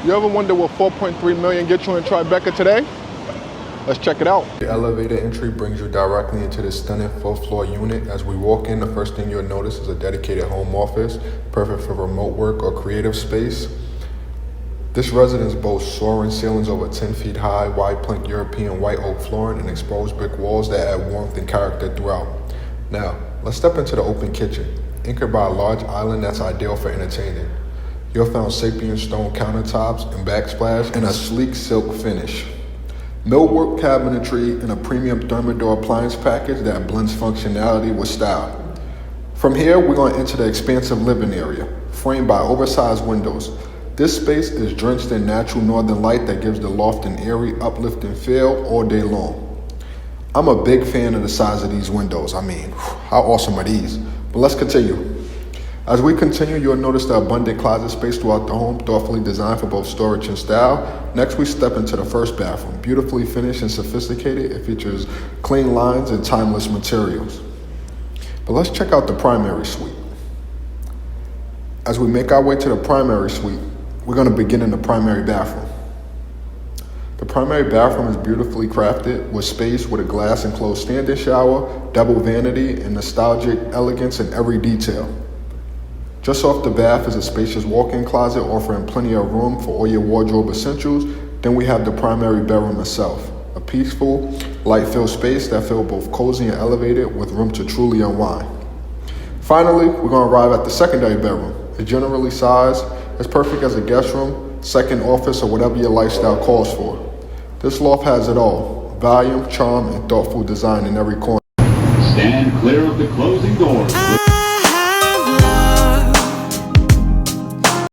You ever wonder what 4.3 million gets you in Tribeca today? Let's check it out. The elevator entry brings you directly into this stunning 4th floor unit. As we walk in, the first thing you'll notice is a dedicated home office, perfect for remote work or creative space. This residence boasts soaring ceilings over 10 feet high, wide plank European white oak flooring, and exposed brick walls that add warmth and character throughout. Now, let's step into the open kitchen, anchored by a large island that's ideal for entertaining. You'll find sapien stone countertops and backsplash and a sleek silk finish. Millwork cabinetry and a premium Thermador appliance package that blends functionality with style. From here, we're going to enter the expansive living area, framed by oversized windows. This space is drenched in natural northern light that gives the loft an eerie, uplifting feel all day long. I'm a big fan of the size of these windows. I mean, how awesome are these? But let's continue. As we continue, you'll notice the abundant closet space throughout the home, thoughtfully designed for both storage and style. Next, we step into the first bathroom. Beautifully finished and sophisticated, it features clean lines and timeless materials. But let's check out the primary suite. As we make our way to the primary suite, we're going to begin in the primary bathroom. The primary bathroom is beautifully crafted with space with a glass enclosed standing shower, double vanity, and nostalgic elegance in every detail. Just off the bath is a spacious walk-in closet offering plenty of room for all your wardrobe essentials. Then we have the primary bedroom itself, a peaceful, light-filled space that feels both cozy and elevated with room to truly unwind. Finally, we're going to arrive at the secondary bedroom. It's generally sized, as perfect as a guest room, second office, or whatever your lifestyle calls for. This loft has it all: volume, charm, and thoughtful design in every corner. Stand clear of the closing doors.